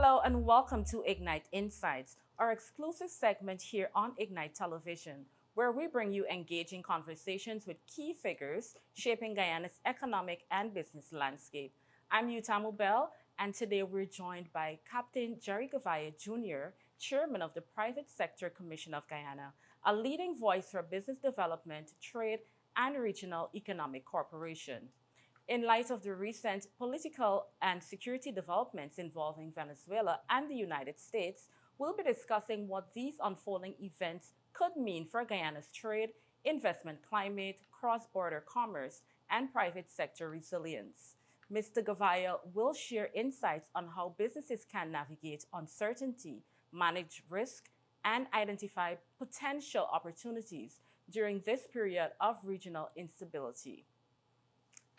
Hello and welcome to Ignite Insights, our exclusive segment here on Ignite Television, where we bring you engaging conversations with key figures shaping Guyana's economic and business landscape. I'm Utamu Belle, and today we're joined by Captain Gerry Gouveia Jr., Chairman of the Private Sector Commission of Guyana, a leading voice for business development, trade, and regional economic cooperation. In light of the recent political and security developments involving Venezuela and the United States, we'll be discussing what these unfolding events could mean for Guyana's trade, investment climate, cross border commerce, and private sector resilience. Mr. Gavaya will share insights on how businesses can navigate uncertainty, manage risk, and identify potential opportunities during this period of regional instability.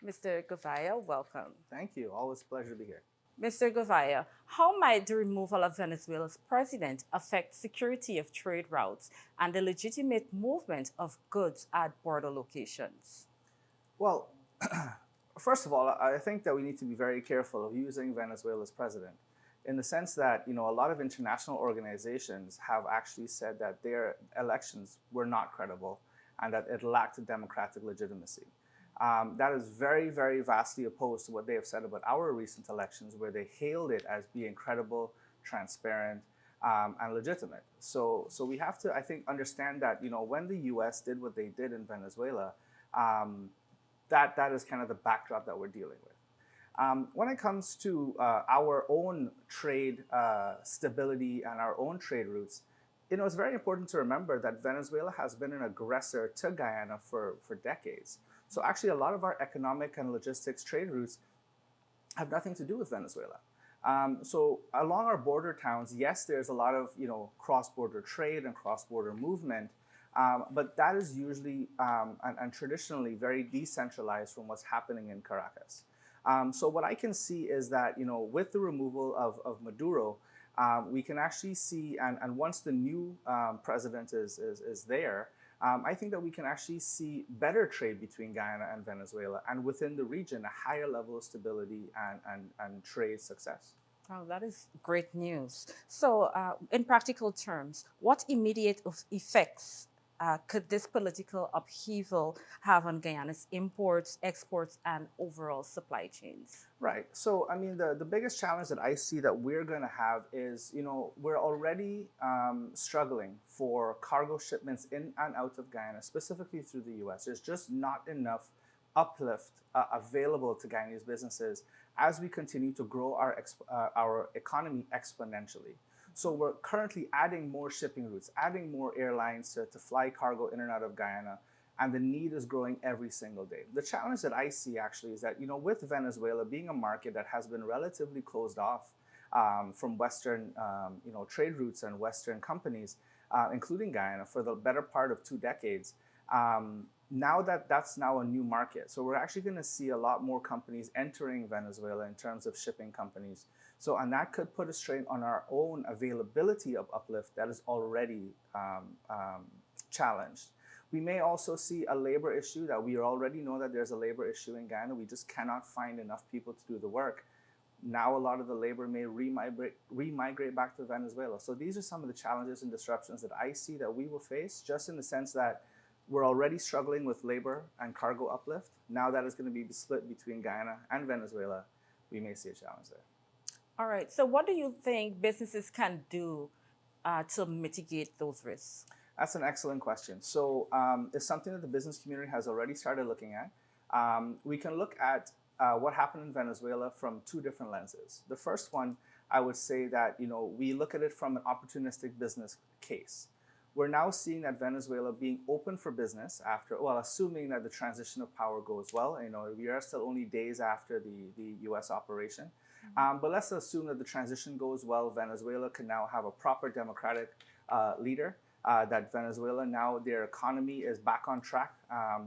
Mr. Gouveia, welcome. Thank you. Always a pleasure to be here. Mr. Gouveia, how might the removal of Venezuela's president affect security of trade routes and the legitimate movement of goods at border locations? Well, first of all, I think that we need to be very careful of using Venezuela's president in the sense that, a lot of international organizations have actually said that their elections were not credible and that it lacked democratic legitimacy. That is very, very vastly opposed to what they have said about our recent elections, where they hailed it as being credible, transparent, and legitimate. So we have to, I think, understand that when the U.S. did what they did in Venezuela, that is kind of the backdrop that we're dealing with. When it comes to our own trade stability and our own trade routes, it's very important to remember that Venezuela has been an aggressor to Guyana for decades. So actually, a lot of our economic and logistics trade routes have nothing to do with Venezuela. So along our border towns, yes, there's a lot of cross-border trade and cross-border movement, but that is usually and traditionally very decentralized from what's happening in Caracas. So what I can see is that with the removal of Maduro, we can actually see, and once the new president is there, I think that we can actually see better trade between Guyana and Venezuela, and within the region, a higher level of stability and trade success. Oh, that is great news. So, in practical terms, what immediate effects could this political upheaval have on Guyana's imports, exports, and overall supply chains? Right. So, I mean, the biggest challenge that I see that we're going to have is, we're already struggling for cargo shipments in and out of Guyana, specifically through the U.S. There's just not enough uplift available to Guyanese businesses as we continue to grow our economy exponentially. So we're currently adding more shipping routes, adding more airlines to fly cargo in and out of Guyana, and the need is growing every single day. The challenge that I see actually is that, with Venezuela being a market that has been relatively closed off from Western, trade routes and Western companies, including Guyana, for the better part of 2 decades, now that's now a new market. So we're actually going to see a lot more companies entering Venezuela in terms of shipping companies. So, and that could put a strain on our own availability of uplift that is already challenged. We may also see a labor issue that we already know that there's a labor issue in Guyana. We just cannot find enough people to do the work. Now a lot of the labor may remigrate back to Venezuela. So these are some of the challenges and disruptions that I see that we will face, just in the sense that we're already struggling with labor and cargo uplift. Now that is going to be split between Guyana and Venezuela. We may see a challenge there. All right. So, what do you think businesses can do to mitigate those risks? That's an excellent question. So, it's something that the business community has already started looking at. We can look at what happened in Venezuela from 2 different lenses. The first one, I would say that we look at it from an opportunistic business case. We're now seeing that Venezuela being open for business after, assuming that the transition of power goes well. We are still only days after the U.S. operation. But let's assume that the transition goes well. Venezuela can now have a proper democratic leader, that Venezuela now, their economy is back on track.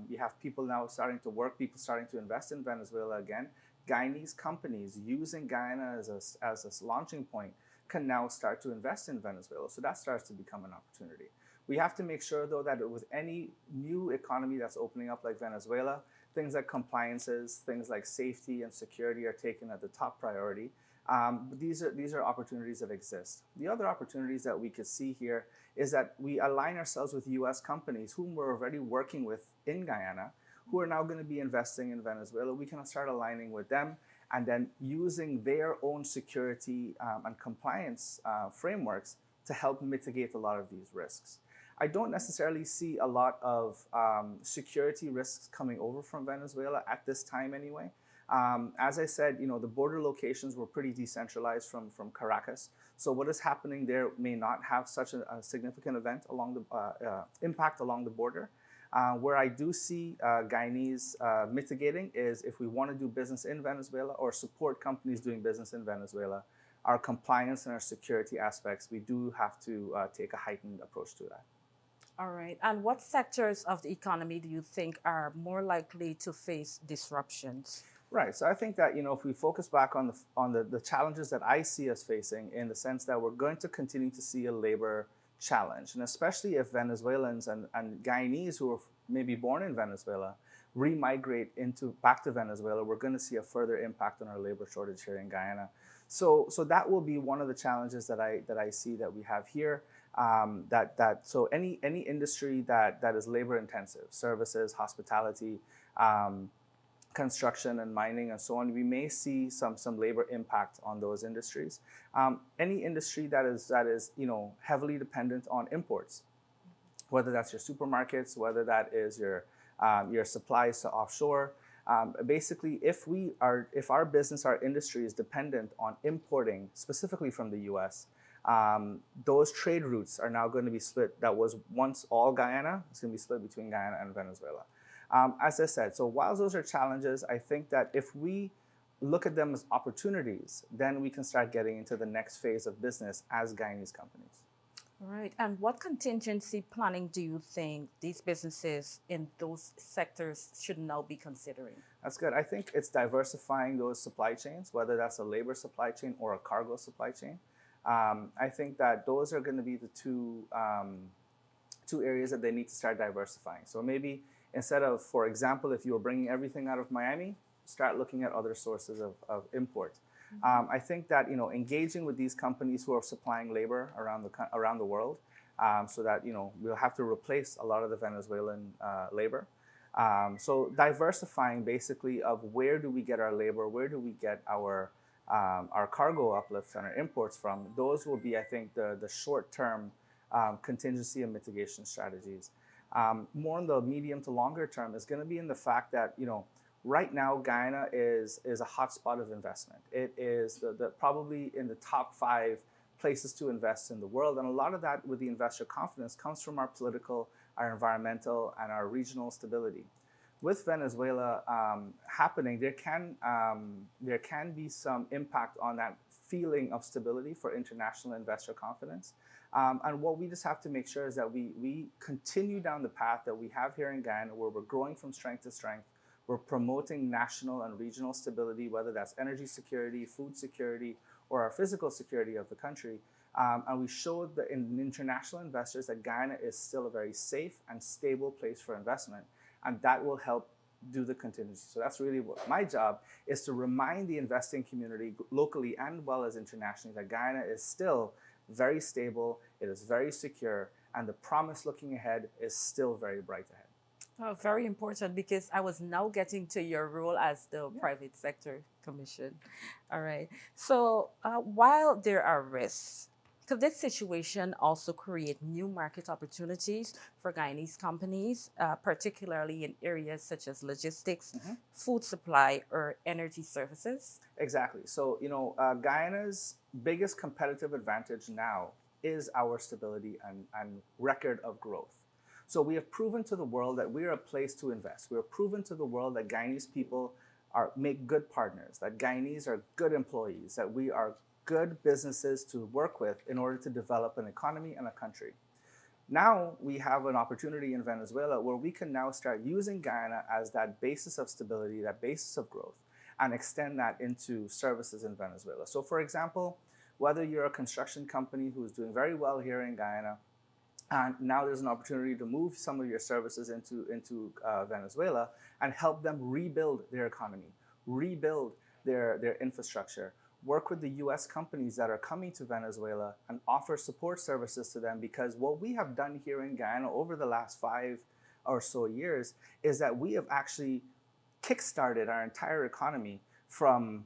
You have people now starting to work, people starting to invest in Venezuela again. Guyanese companies using Guyana as a launching point can now start to invest in Venezuela. So that starts to become an opportunity. We have to make sure, though, that with any new economy that's opening up like Venezuela, things like compliances, things like safety and security are taken at the top priority. But these are opportunities that exist. The other opportunities that we could see here is that we align ourselves with U.S. companies whom we're already working with in Guyana, who are now going to be investing in Venezuela. We can start aligning with them and then using their own security and compliance frameworks to help mitigate a lot of these risks. I don't necessarily see a lot of security risks coming over from Venezuela at this time anyway. As I said, the border locations were pretty decentralized from Caracas. So what is happening there may not have such a significant event along the impact along the border. Where I do see Guyanese mitigating is if we want to do business in Venezuela or support companies doing business in Venezuela, our compliance and our security aspects, we do have to take a heightened approach to that. All right. And what sectors of the economy do you think are more likely to face disruptions? Right. So I think that if we focus back on the challenges that I see us facing, in the sense that we're going to continue to see a labor challenge, and especially if Venezuelans and Guyanese who are maybe born in Venezuela remigrate back to Venezuela, we're going to see a further impact on our labor shortage here in Guyana. So that will be one of the challenges that I see that we have here. So any industry that is labor intensive, services, hospitality, construction and mining and so on, we may see some labor impact on those industries. Any industry that is heavily dependent on imports, whether that's your supermarkets, whether that is your supplies to offshore. Basically, if our business, our industry is dependent on importing specifically from the U.S., those trade routes are now going to be split. That was once all Guyana. It's going to be split between Guyana and Venezuela. As I said, so while those are challenges, I think that if we look at them as opportunities, then we can start getting into the next phase of business as Guyanese companies. All right. And what contingency planning do you think these businesses in those sectors should now be considering? That's good. I think it's diversifying those supply chains, whether that's a labor supply chain or a cargo supply chain. I think that those are going to be the two areas that they need to start diversifying. So maybe instead of, for example, if you were bringing everything out of Miami, start looking at other sources of import. I think that engaging with these companies who are supplying labor around the world, so that we'll have to replace a lot of the Venezuelan labor. So diversifying basically of where do we get our labor, where do we get our cargo uplifts and our imports from. Those will be, I think, the short-term contingency and mitigation strategies. More in the medium to longer term is going to be in the fact that right now Guyana is a hotspot of investment. It is probably in the top 5 places to invest in the world, and a lot of that with the investor confidence comes from our political, our environmental, and our regional stability. With Venezuela happening, there can be some impact on that feeling of stability for international investor confidence. And what we just have to make sure is that we continue down the path that we have here in Guyana, where we're growing from strength to strength. We're promoting national and regional stability, whether that's energy security, food security, or our physical security of the country. And we showed the international investors that Guyana is still a very safe and stable place for investment. And that will help do the contingency. So that's really what my job is, to remind the investing community locally and well as internationally that Guyana is still very stable, it is very secure, and the promise looking ahead is still very bright ahead. Oh, very important, because I was now getting to your role as the private sector commission. All right. So while there are risks, could this situation also create new market opportunities for Guyanese companies, particularly in areas such as logistics, food supply, or energy services? Exactly. So, Guyana's biggest competitive advantage now is our stability and record of growth. So we have proven to the world that we are a place to invest. We have proven to the world that Guyanese people make good partners, that Guyanese are good employees, that we are good businesses to work with in order to develop an economy and a country. Now we have an opportunity in Venezuela where we can now start using Guyana as that basis of stability, that basis of growth, and extend that into services in Venezuela. So for example, whether you're a construction company who is doing very well here in Guyana, and now there's an opportunity to move some of your services into Venezuela and help them rebuild their economy, rebuild their infrastructure. work with the US companies that are coming to Venezuela and offer support services to them, because what we have done here in Guyana over the last 5 or so years is that we have actually kickstarted our entire economy from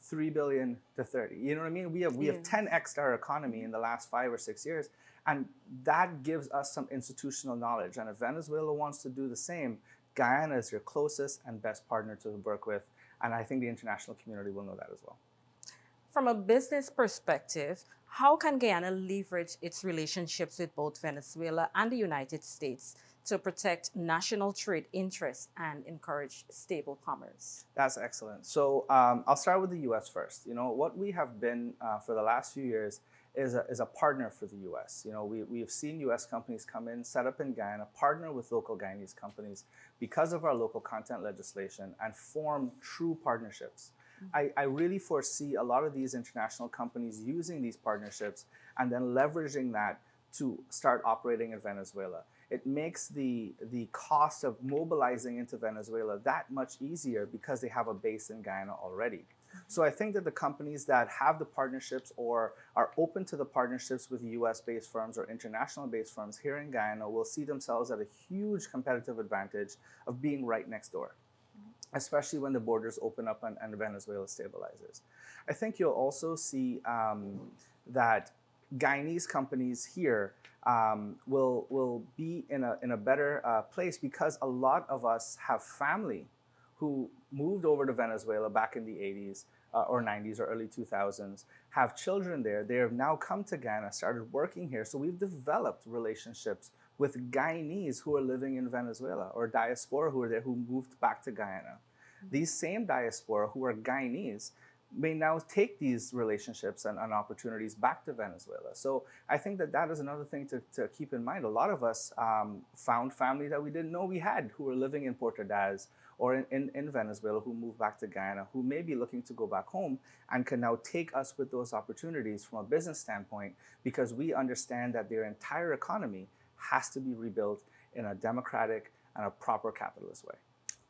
3 billion to 30. You know what I mean? We have 10x our economy in the last 5 or 6 years, and that gives us some institutional knowledge. And if Venezuela wants to do the same, Guyana is your closest and best partner to work with, and I think the international community will know that as well. From a business perspective, how can Guyana leverage its relationships with both Venezuela and the United States to protect national trade interests and encourage stable commerce? That's excellent. So I'll start with the U.S. first. What we have been for the last few years is a partner for the U.S. We've seen U.S. companies come in, set up in Guyana, partner with local Guyanese companies because of our local content legislation, and form true partnerships. I really foresee a lot of these international companies using these partnerships and then leveraging that to start operating in Venezuela. It makes the cost of mobilizing into Venezuela that much easier because they have a base in Guyana already. So I think that the companies that have the partnerships or are open to the partnerships with US-based firms or international-based firms here in Guyana will see themselves at a huge competitive advantage of being right next door, especially when the borders open up and Venezuela stabilizes. I think you'll also see that Guyanese companies here will be in a better place because a lot of us have family who moved over to Venezuela back in the 80s or 90s or early 2000s, have children there. They have now come to Guyana, started working here. So we've developed relationships with Guyanese who are living in Venezuela, or diaspora who are there, who moved back to Guyana. These same diaspora who are Guyanese may now take these relationships and opportunities back to Venezuela. So I think that is another thing to keep in mind. A lot of us found family that we didn't know we had who were living in Portadaz or in Venezuela, who moved back to Guyana, who may be looking to go back home and can now take us with those opportunities from a business standpoint, because we understand that their entire economy has to be rebuilt in a democratic and a proper capitalist way.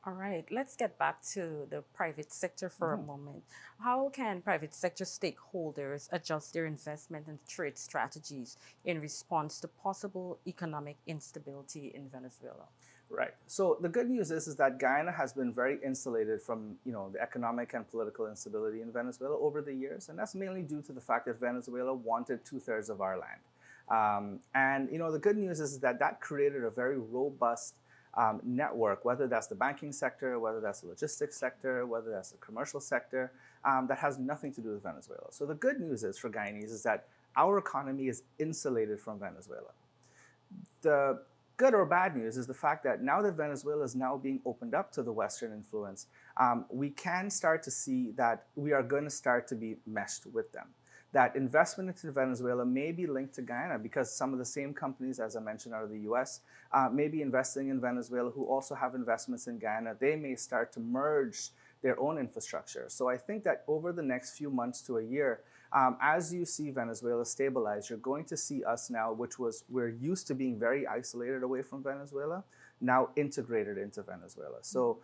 All right, let's get back to the private sector for a moment. How can private sector stakeholders adjust their investment and trade strategies in response to possible economic instability in Venezuela? Right. So the good news is that Guyana has been very insulated from the economic and political instability in Venezuela over the years, and that's mainly due to the fact that Venezuela wanted 2/3 of our land. And the good news is that created a very robust network, whether that's the banking sector, whether that's the logistics sector, whether that's the commercial sector, that has nothing to do with Venezuela. So the good news is for Guyanese is that our economy is insulated from Venezuela. The good or bad news is the fact that now that Venezuela is now being opened up to the Western influence, we can start to see that we are going to start to be meshed with them. That investment into Venezuela may be linked to Guyana because some of the same companies, as I mentioned, out of the US, may be investing in Venezuela who also have investments in Guyana. They may start to merge their own infrastructure. So I think that over the next few months to a year, as you see Venezuela stabilize, you're going to see us now, we're used to being very isolated away from Venezuela, now integrated into Venezuela. So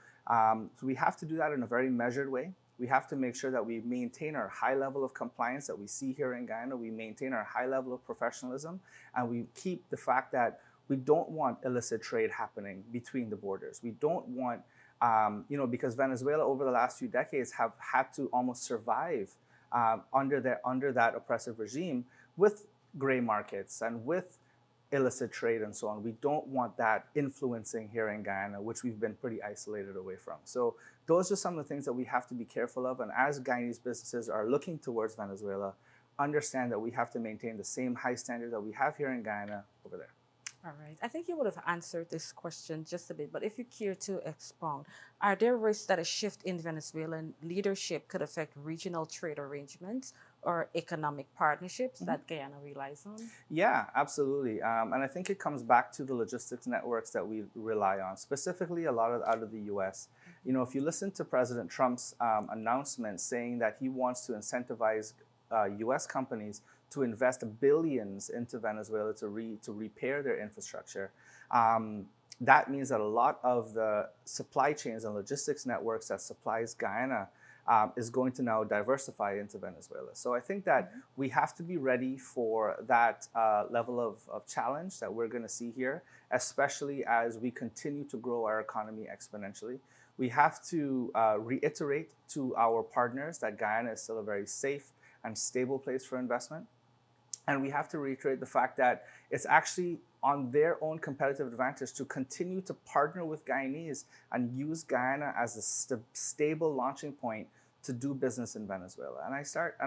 we have to do that in a very measured way. We have to make sure that we maintain our high level of compliance that we see here in Guyana. We maintain our high level of professionalism, and we keep the fact that we don't want illicit trade happening between the borders. We don't want, because Venezuela over the last few decades have had to almost survive under that oppressive regime with gray markets and with illicit trade and so on. We don't want that influencing here in Guyana, which we've been pretty isolated away from. So those are some of the things that we have to be careful of. And as Guyanese businesses are looking towards Venezuela, understand that we have to maintain the same high standard that we have here in Guyana over there. All right. I think you would have answered this question just a bit, but if you care to expound, are there risks that a shift in Venezuelan leadership could affect regional trade arrangements or economic partnerships that Guyana relies on? Yeah, absolutely. And I think it comes back to the logistics networks that we rely on, specifically a lot out of the US. If you listen to President Trump's announcement saying that he wants to incentivize US companies to invest billions into Venezuela to repair their infrastructure, that means that a lot of the supply chains and logistics networks that supplies Guyana is going to now diversify into Venezuela. So I think that we have to be ready for that level of challenge that we're going to see here, especially as we continue to grow our economy exponentially. We have to reiterate to our partners that Guyana is still a very safe and stable place for investment. And we have to reiterate the fact that it's actually on their own competitive advantage to continue to partner with Guyanese and use Guyana as a stable launching point to do business in Venezuela. And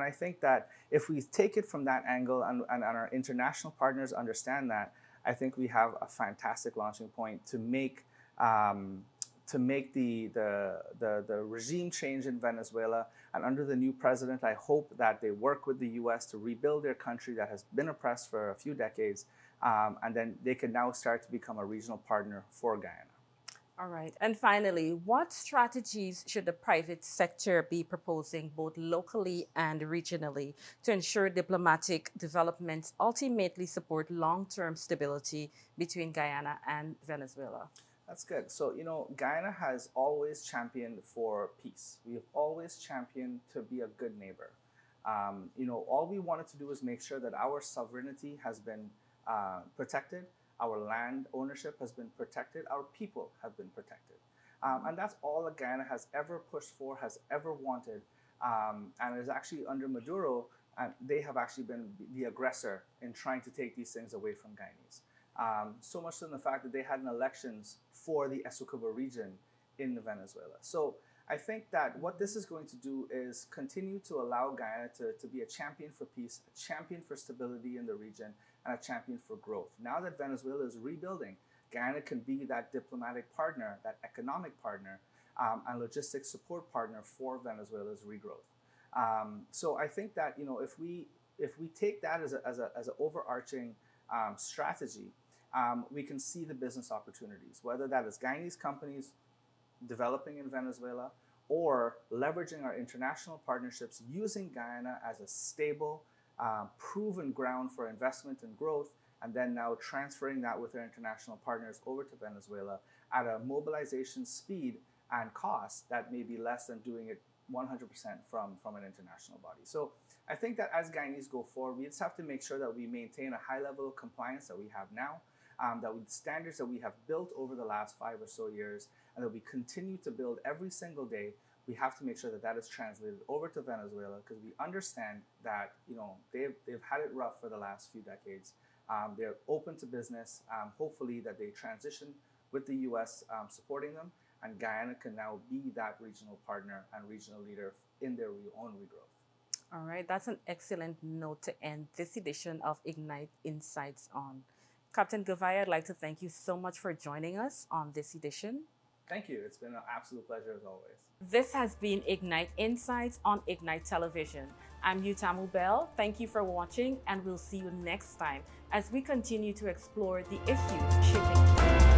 I think that if we take it from that angle and our international partners understand that, I think we have a fantastic launching point to make the regime change in Venezuela. And under the new president, I hope that they work with the U.S. to rebuild their country that has been oppressed for a few decades, and then they can now start to become a regional partner for Guyana. All right. And finally, what strategies should the private sector be proposing both locally and regionally to ensure diplomatic developments ultimately support long-term stability between Guyana and Venezuela? That's good. So, Guyana has always championed for peace. We have always championed to be a good neighbor. All we wanted to do is make sure that our sovereignty has been protected, our land ownership has been protected, our people have been protected. And that's all that Guyana has ever pushed for, has ever wanted. And is actually under Maduro, they have actually been the aggressor in trying to take these things away from Guyanese. So much so in the fact that they had elections for the Essequibo region in Venezuela. So I think that what this is going to do is continue to allow Guyana to be a champion for peace, a champion for stability in the region, and a champion for growth. Now that Venezuela is rebuilding, Guyana can be that diplomatic partner, that economic partner, and logistics support partner for Venezuela's regrowth. So I think that if we take that as an overarching strategy, we can see the business opportunities, whether that is Guyanese companies developing in Venezuela or leveraging our international partnerships, using Guyana as a stable, proven ground for investment and growth, and then now transferring that with our international partners over to Venezuela at a mobilization speed and cost that may be less than doing it 100% from an international body. So I think that as Guyanese go forward, we just have to make sure that we maintain a high level of compliance that we have now, that with standards that we have built over the last 5 or so years, and that we continue to build every single day. We have to make sure that that is translated over to Venezuela, because we understand that they've had it rough for the last few decades. They're open to business. Hopefully that they transition with the U.S. Supporting them, and Guyana can now be that regional partner and regional leader in their own regrowth. All right, that's an excellent note to end this edition of Ignite Insights on. Captain Gouveia, I'd like to thank you so much for joining us on this edition. Thank you. It's been an absolute pleasure as always. This has been Ignite Insights on Ignite Television. I'm Utamu Belle. Thank you for watching, and we'll see you next time as we continue to explore the issues shaping